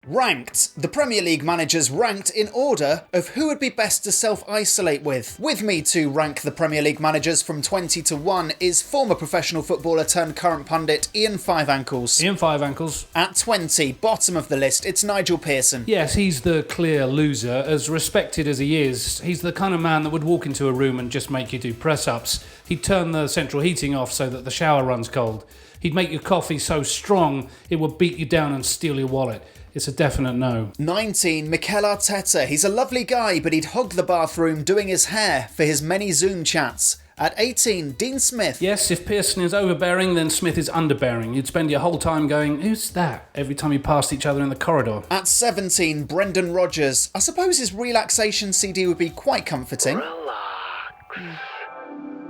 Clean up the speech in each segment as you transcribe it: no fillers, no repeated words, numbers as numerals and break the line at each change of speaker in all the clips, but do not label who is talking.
Ranked. The Premier League managers ranked in order of who would be best to self-isolate with. With me to rank the Premier League managers from 20 to 1 is former professional footballer turned current pundit Ian Fiveankles.
Ian Fiveankles.
At 20, bottom of the list, it's Nigel Pearson.
Yes, he's the clear loser. As respected as he is, he's the kind of man that would walk into a room and just make you do press-ups. He'd turn the central heating off so that the shower runs cold. He'd make your coffee so strong it would beat you down and steal your wallet. It's a definite no.
19, Mikel Arteta. He's a lovely guy, but he'd hog the bathroom doing his hair for his many Zoom chats. At 18, Dean Smith.
Yes, if Pearson is overbearing, then Smith is underbearing. You'd spend your whole time going, who's that? Every time you passed each other in the corridor.
At 17, Brendan Rodgers. I suppose his relaxation CD would be quite comforting.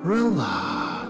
Relax.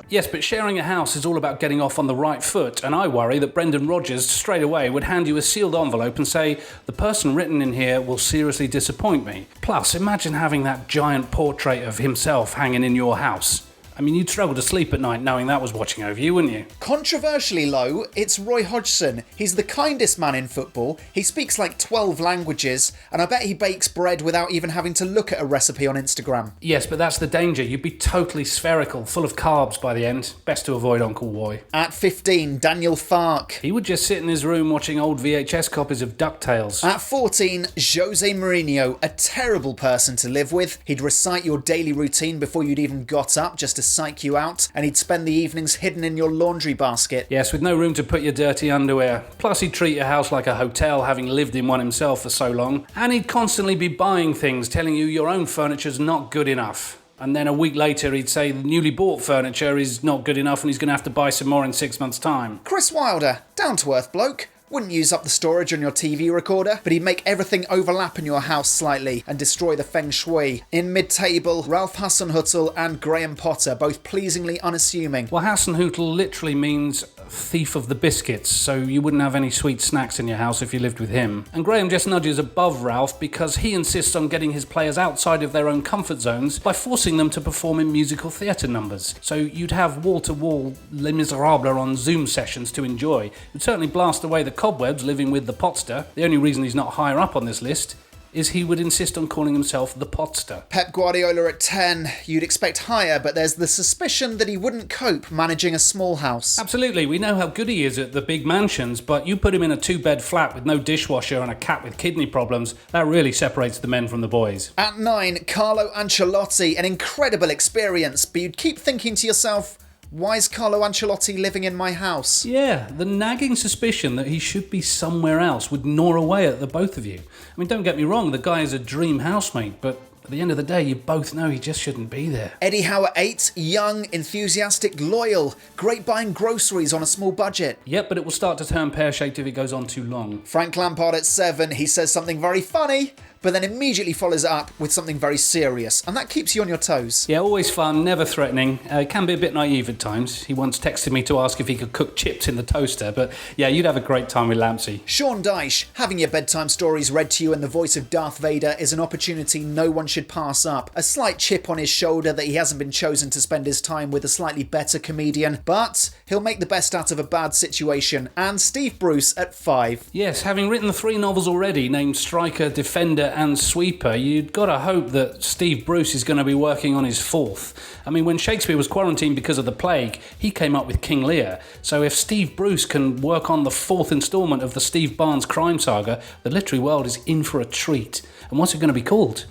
Yes, but sharing a house is all about getting off on the right foot, and I worry that Brendan Rodgers straight away would hand you a sealed envelope and say, the person written in here will seriously disappoint me. Plus, imagine having that giant portrait of himself hanging in your house. I mean, you'd struggle to sleep at night knowing that was watching over you, wouldn't you?
Controversially low, it's Roy Hodgson. He's the kindest man in football. He speaks like 12 languages, and I bet he bakes bread without even having to look at a recipe on Instagram.
Yes, but that's the danger. You'd be totally spherical, full of carbs by the end. Best to avoid Uncle Roy.
At 15, Daniel Farke.
He would just sit in his room watching old VHS copies of DuckTales.
At 14, Jose Mourinho. A terrible person to live with. He'd recite your daily routine before you'd even got up just to psych you out, and he'd spend the evenings hidden in your laundry basket.
Yes, with no room to put your dirty underwear. Plus he'd treat your house like a hotel, having lived in one himself for so long. And he'd constantly be buying things, telling you your own furniture's not good enough. And then a week later he'd say the newly bought furniture is not good enough and he's going to have to buy some more in 6 months' time.
Chris Wilder. Down-to-earth bloke. Wouldn't use up the storage on your TV recorder, but he'd make everything overlap in your house slightly and destroy the feng shui. In mid-table, Ralph Hasenhütt and Graham Potter, both pleasingly unassuming.
Well, Hasenhütt literally means thief of the biscuits, so you wouldn't have any sweet snacks in your house if you lived with him. And Graham just nudges above Ralph because he insists on getting his players outside of their own comfort zones by forcing them to perform in musical theatre numbers. So you'd have wall-to-wall Les Miserables on Zoom sessions to enjoy. It would certainly blast away the cobwebs living with the Potster. The only reason he's not higher up on this list is he would insist on calling himself the Potster.
Pep Guardiola at 10. You'd expect higher, but there's the suspicion that he wouldn't cope managing a small house.
Absolutely, we know how good he is at the big mansions, but you put him in a 2-bed flat with no dishwasher and a cat with kidney problems, that really separates the men from the boys.
At 9, Carlo Ancelotti. An incredible experience, but you'd keep thinking to yourself, why is Carlo Ancelotti living in my house?
Yeah, the nagging suspicion that he should be somewhere else would gnaw away at the both of you. I mean, don't get me wrong, the guy is a dream housemate, but at the end of the day, you both know he just shouldn't be there.
Eddie Howe at 8, young, enthusiastic, loyal, great buying groceries on a small budget.
Yep, but it will start to turn pear-shaped if it goes on too long.
Frank Lampard at 7, he says something very funny, but then immediately follows it up with something very serious, and that keeps you on your toes.
Yeah, always fun, never threatening. Can be a bit naive at times. He once texted me to ask if he could cook chips in the toaster, but yeah, you'd have a great time with Lampsy.
Sean Dyche, having your bedtime stories read to you in the voice of Darth Vader is an opportunity no one should pass up. A slight chip on his shoulder that he hasn't been chosen to spend his time with a slightly better comedian, but he'll make the best out of a bad situation. And Steve Bruce at 5.
Yes, having written 3 novels already named Striker, Defender and Sweeper, you'd gotta hope that Steve Bruce is going to be working on his 4th. I mean, when Shakespeare was quarantined because of the plague, he came up with King Lear. So if Steve Bruce can work on the 4th instalment of the Steve Barnes crime saga, the literary world is in for a treat. And what's it going to be called?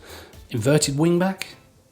Inverted wingback?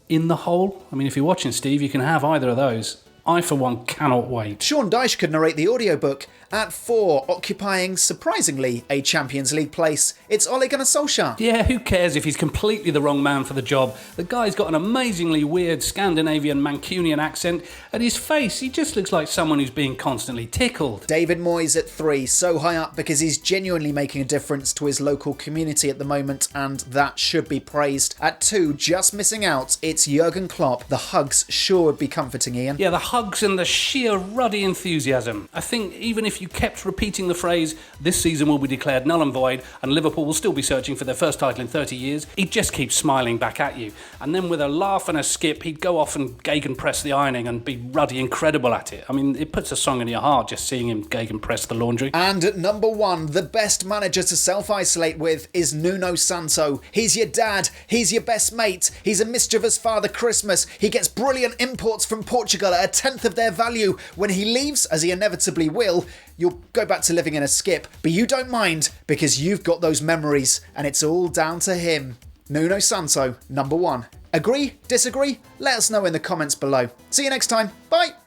In the hole? I mean, if you're watching, Steve, you can have either of those. I, for one, cannot wait.
Sean Dyche could narrate the audiobook. At 4, occupying, surprisingly, a Champions League place, it's Ole Gunnar Solskjær.
Yeah, who cares if he's completely the wrong man for the job? The guy's got an amazingly weird Scandinavian Mancunian accent, and his face, he just looks like someone who's being constantly tickled.
David Moyes at 3, so high up because he's genuinely making a difference to his local community at the moment, and that should be praised. At 2, just missing out, it's Jurgen Klopp. The hugs sure would be comforting, Ian.
Yeah, the hugs and the sheer ruddy enthusiasm. I think even if you kept repeating the phrase, this season will be declared null and void and Liverpool will still be searching for their first title in 30 years, he'd just keep smiling back at you. And then with a laugh and a skip, he'd go off and gegenpress the ironing and be ruddy incredible at it. I mean, it puts a song in your heart just seeing him gegenpress the laundry.
And at number 1, the best manager to self-isolate with is Nuno Santo. He's your dad, he's your best mate, he's a mischievous Father Christmas, he gets brilliant imports from Portugal at a tenth of their value. When he leaves, as he inevitably will, you'll go back to living in a skip, but you don't mind because you've got those memories and it's all down to him. Nuno Santo, number 1. Agree? Disagree? Let us know in the comments below. See you next time. Bye!